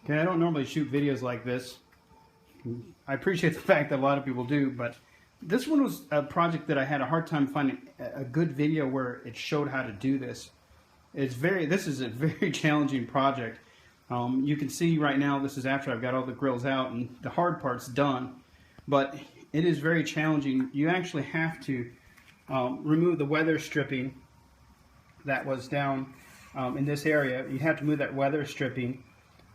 Okay, I don't normally shoot videos like this. I appreciate the fact that a lot of people do, but this one was a project that I had a hard time finding a good video where it showed how to do this. This is a very challenging project. You can see right now, this is after I've got all the grills out and the hard part's done, but it is very challenging. You actually have to remove the weather stripping that was down in this area. You have to move that weather stripping,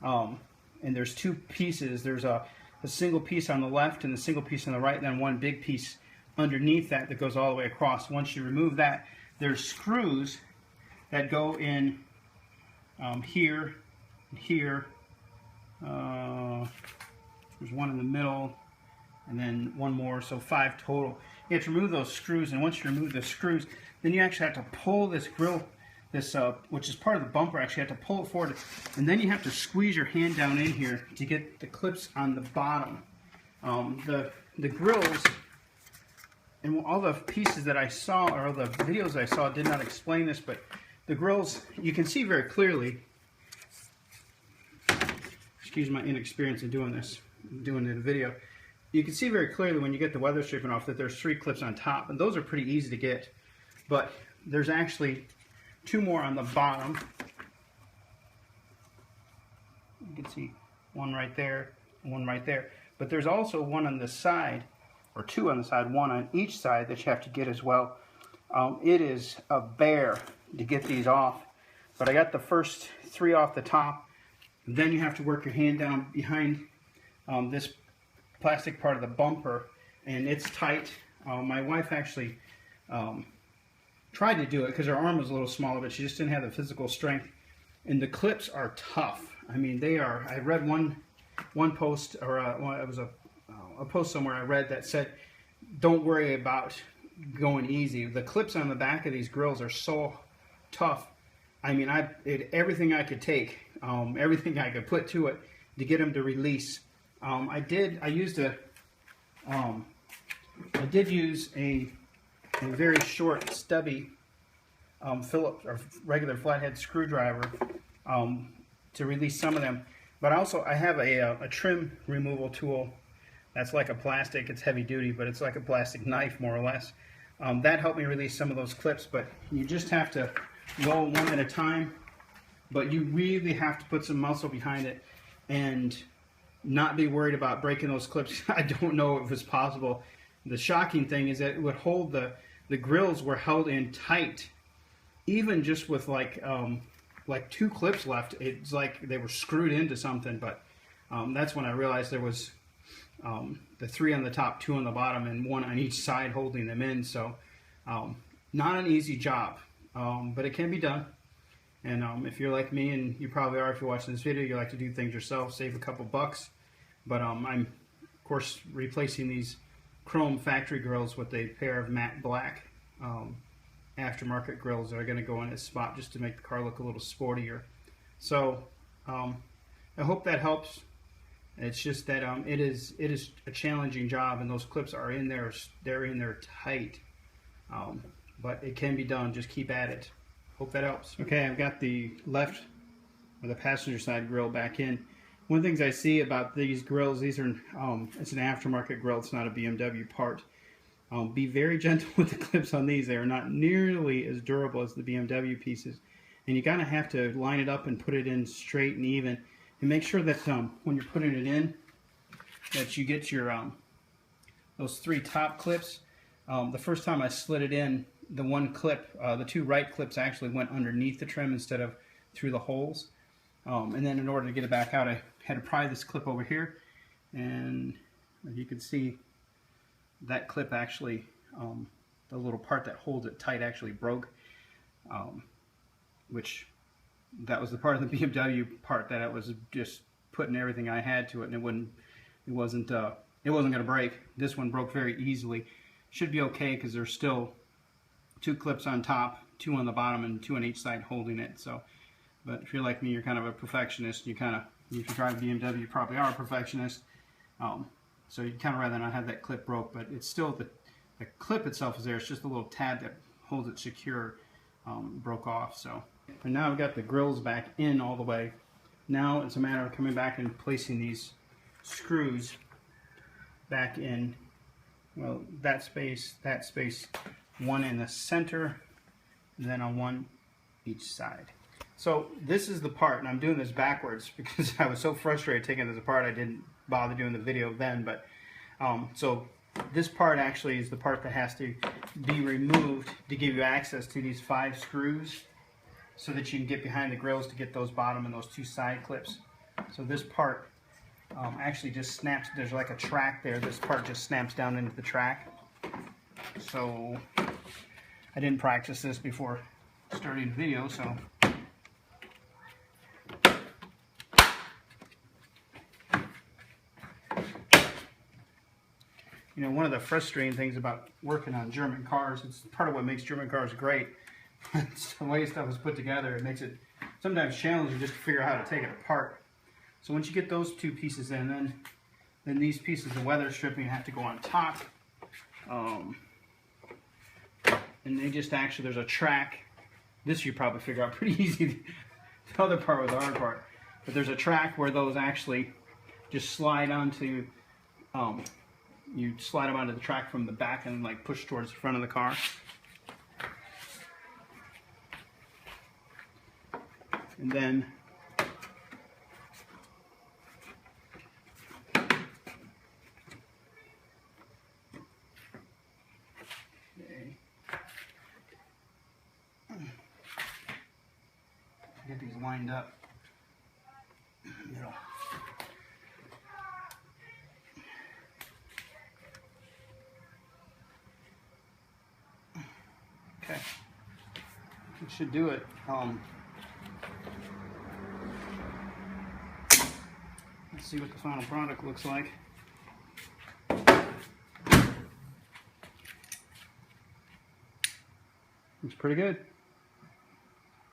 and there's two pieces. There's a single piece on the left and a single piece on the right, and then one big piece underneath that goes all the way across. Once you remove that, there's screws that go in here, here. There's one in the middle, and then one more, so 5 total. You have to remove those screws, and once you remove the screws, then you actually have to pull this grill, which is part of the bumper. Actually, you have to pull it forward, and then you have to squeeze your hand down in here to get the clips on the bottom. The grills and all the pieces that I saw, or the videos I saw, did not explain this, but the grills, you can see very clearly. Excuse my inexperience in doing this, doing the video. You can see very clearly when you get the weather stripping off that there's 3 clips on top, and those are pretty easy to get. But there's actually 2 more on the bottom. You can see one right there, and one right there. But there's also one on the side, or 2 on the side, one on each side that you have to get as well. It is a bear to get these off, but I got the first 3 off the top. Then you have to work your hand down behind this plastic part of the bumper, and it's tight. My wife actually tried to do it because her arm was a little smaller, but she just didn't have the physical strength. And the clips are tough. I mean, they are. I read one post, or it was a post somewhere I read that said, "Don't worry about going easy. The clips on the back of these grills are so tough. I mean, everything I could take, everything I could put to it to get them to release." I did use a very short, stubby Phillips or regular flathead screwdriver to release some of them. But also, I have a trim removal tool that's like a plastic. It's heavy duty, but it's like a plastic knife, more or less. That helped me release some of those clips. But you just have to go one at a time. But you really have to put some muscle behind it and not be worried about breaking those clips. I don't know if it's possible. The shocking thing is that it would hold the grills were held in tight, even just with like 2 clips left. It's like they were screwed into something. But that's when I realized there was the 3 on the top, 2 on the bottom, and 1 on each side holding them in. So not an easy job, but it can be done. And if you're like me, and you probably are if you're watching this video, you like to do things yourself, save a couple bucks. But I'm, of course, replacing these chrome factory grills with a pair of matte black aftermarket grills that are going to go in this spot just to make the car look a little sportier. So I hope that helps. It's just that it is a challenging job, and those clips are in there. They're in there tight, but it can be done. Just keep at it. Hope that helps. Okay, I've got the left or the passenger side grill back in. One of the things I see about these grills, these are it's an aftermarket grill. It's not a BMW part. Be very gentle with the clips on these. They are not nearly as durable as the BMW pieces, and you kind of have to line it up and put it in straight and even, and make sure that when you're putting it in, that you get your those 3 top clips. The first time I slid it in, the one clip, the 2 right clips actually went underneath the trim instead of through the holes. And then in order to get it back out, I had to pry this clip over here, and as you can see, that clip actually, the little part that holds it tight actually broke, which that was the part of the BMW part that I was just putting everything I had to it, and it wasn't going to break. This one broke very easily. Should be okay because there's still 2 clips on top, 2 on the bottom, and 2 on each side holding it. So, but if you're like me, you're kind of a perfectionist. If you drive a BMW, you probably are a perfectionist. So you'd kind of rather not have that clip broke, but it's still the clip itself is there. It's just a little tab that holds it secure broke off. So, and now I've got the grills back in all the way. Now it's a matter of coming back and placing these screws back in, well, that space, one in the center, and then on one each side. So this is the part, and I'm doing this backwards because I was so frustrated taking this apart I didn't bother doing the video then, but so this part actually is the part that has to be removed to give you access to these 5 screws so that you can get behind the grills to get those bottom and those 2 side clips. So this part actually just snaps, there's like a track there, this part just snaps down into the track. So I didn't practice this before starting the video, so you know, one of the frustrating things about working on German cars, it's part of what makes German cars great. It's the way stuff is put together. It makes it sometimes challenging just to figure out how to take it apart. So once you get those 2 pieces in, then these pieces of weather stripping have to go on top. And they just actually, there's a track. This you probably figure out pretty easy. The other part was the hard part. But there's a track where those actually just slide onto, you slide them onto the track from the back and like push towards the front of the car. And then get these lined up. Middle. Okay, it should do it. Let's see what the final product looks like. Looks pretty good.